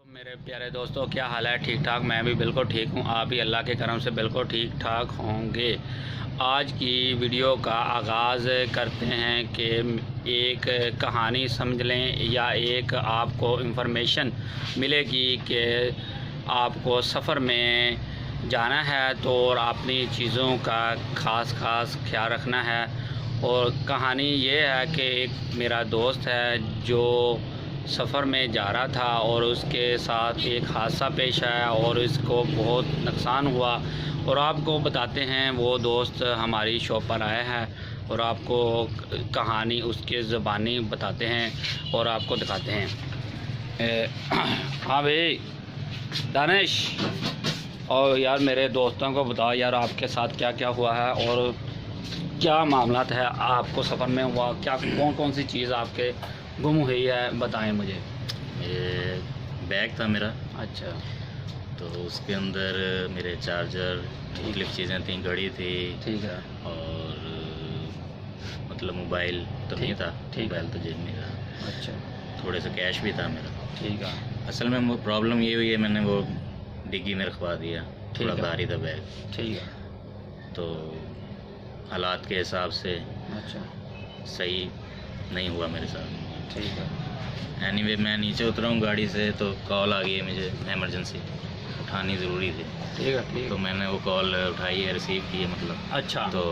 मेरे प्यारे दोस्तों, क्या हाल है? ठीक ठाक। मैं भी बिल्कुल ठीक हूँ। आप भी अल्लाह के करम से बिल्कुल ठीक ठाक होंगे। आज की वीडियो का आगाज़ करते हैं कि एक कहानी समझ लें या एक आपको इन्फॉर्मेशन मिलेगी कि आपको सफ़र में जाना है तो और अपनी चीज़ों का ख़ास ख्याल रखना है। और कहानी ये है कि एक मेरा दोस्त है जो सफ़र में जा रहा था और उसके साथ एक हादसा पेश आया और इसको बहुत नुकसान हुआ। और आपको बताते हैं, वो दोस्त हमारी शॉप पर आया है और आपको कहानी उसके ज़बानी बताते हैं और आपको दिखाते हैं। हाँ भाई दानिश, और यार मेरे दोस्तों को बताओ यार आपके साथ क्या क्या हुआ है और क्या मामलात है आपको सफ़र में हुआ, क्या कौन कौन सी चीज़ आपके गुम हुई है, बताएं मुझे। ये बैग था मेरा। अच्छा। तो उसके अंदर मेरे चार्जर, मुख्तलिफ चीज़ें थी, घड़ी थी। ठीक है। और मतलब मोबाइल तो नहीं था, मोबाइल तो जेब में था। अच्छा। थोड़े से कैश भी था मेरा। ठीक है। असल में वो प्रॉब्लम ये हुई है, मैंने वो डिग्गी में रखवा दिया, थोड़ा भारी था बैग। ठीक है। तो हालात के हिसाब से अच्छा। सही नहीं हुआ मेरे साथ। ठीक है। एनीवे मैं नीचे उतरा हूँ गाड़ी से तो कॉल आ गई है, मुझे इमरजेंसी उठानी ज़रूरी थी। ठीक है। ठीक। तो मैंने वो कॉल उठाई है, रिसीव की है मतलब। अच्छा। तो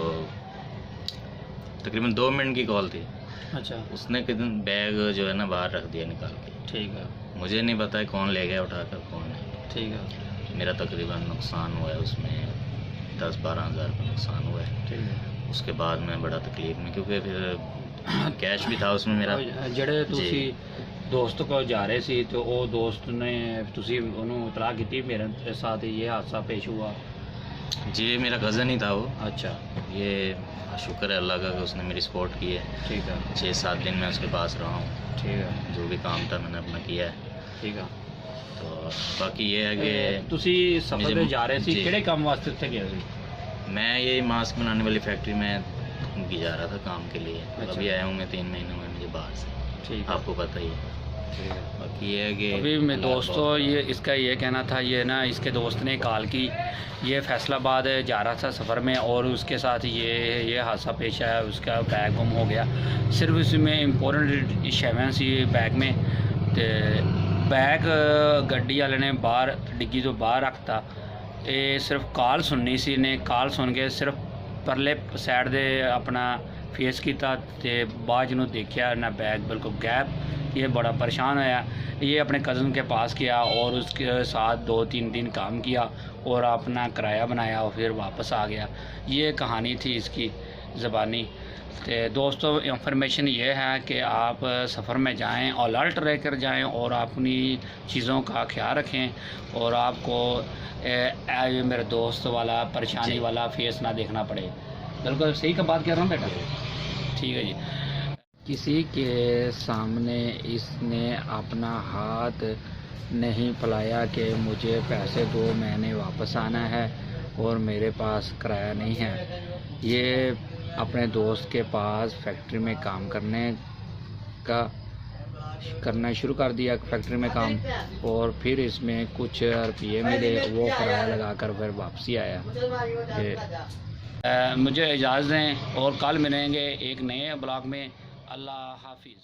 तकरीबन 2 मिनट की कॉल थी। अच्छा। उसने कितने बैग जो है ना बाहर रख दिया निकाल के। ठीक है। मुझे नहीं पता है कौन ले गया उठाकर, कौन नहीं। ठीक है। मेरा तकरीबन नुकसान हुआ है उसमें 10-12 हज़ार का नुकसान हुआ है। ठीक है। उसके बाद मैं बड़ा तकलीफ में, क्योंकि फिर कैश भी था उसमें मेरा। ਜਿਹੜੇ ਤੁਸੀਂ ਦੋਸਤ ਕੋਲ ਜਾ ਰਹੇ ਸੀ तो वो दोस्त ने ਤੁਸੀਂ ਉਹਨੂੰ ਇਤਲਾਹ ਕੀਤੀ मेरे साथ ये हादसा पेश हुआ? जी मेरा कज़न ही था वो। अच्छा। ये शुक्र है अल्लाह का कि उसने मेरी सपोर्ट की है। ठीक है। 6-7 दिन मैं उसके पास रहा हूँ। ठीक है। जो भी काम था मैंने अपना किया है। ठीक है। तो बाकी ये है कि ਤੁਸੀਂ ਸਫ਼ਰ ਤੇ ਜਾ ਰਹੇ ਸੀ, जी। ਕਿਹੜੇ ਕੰਮ ਵਾਸਤੇ ਉੱਥੇ ਗਏ ਸੀ? मैं ये मास्क बनाने वाली फैक्ट्री में उनकी जा रहा था काम के लिए। अच्छा। अभी आया हूँ मैं 3 महीने हुए मुझे बाहर से। ठीक है। आपको पता ही है। ठीक है। बाकी ये है कि अभी मैं दोस्तों ये इसका ये कहना था, ये ना इसके दोस्त ने कॉल की, ये फैसलाबाद जा रहा था सफ़र में और उसके साथ ये हादसा पेश आया, उसका बैग गुम हो गया। सिर्फ इसमें इंपॉर्टेंट शेवन सी बैग में, ते बैग गड्डी वाले ने बाहर डिग्गी तो बाहर रखता। ये सिर्फ कॉल सुननी सी, ने कॉल सुन के सिर्फ परले साइड दे अपना फेस किया तो बाद में देखा ना बैग बिल्कुल गैप। ये बड़ा परेशान होया। ये अपने कज़न के पास गया और उसके साथ 2-3 दिन काम किया और अपना किराया बनाया और फिर वापस आ गया। ये कहानी थी इसकी ज़बानी। तो दोस्तों इंफॉर्मेशन ये है कि आप सफ़र में जाएं, अलर्ट रह कर जाएँ और अपनी चीज़ों का ख्याल रखें और आपको मेरे दोस्त वाला परेशानी वाला फेस ना देखना पड़े। बिल्कुल सही का बात कर रहा हूँ बेटा? ठीक है जी। किसी के सामने इसने अपना हाथ नहीं फैलाया कि मुझे पैसे दो, मैंने वापस आना है और मेरे पास किराया नहीं है। ये अपने दोस्त के पास फैक्ट्री में काम करना शुरू कर दिया, फैक्ट्री में काम, और फिर इसमें कुछ रुपये मिले, वो किराया लगाकर फिर वापसी आया। मुझे इजाज़त दें और कल मिलेंगे एक नए ब्लॉग में। अल्लाह हाफिज़।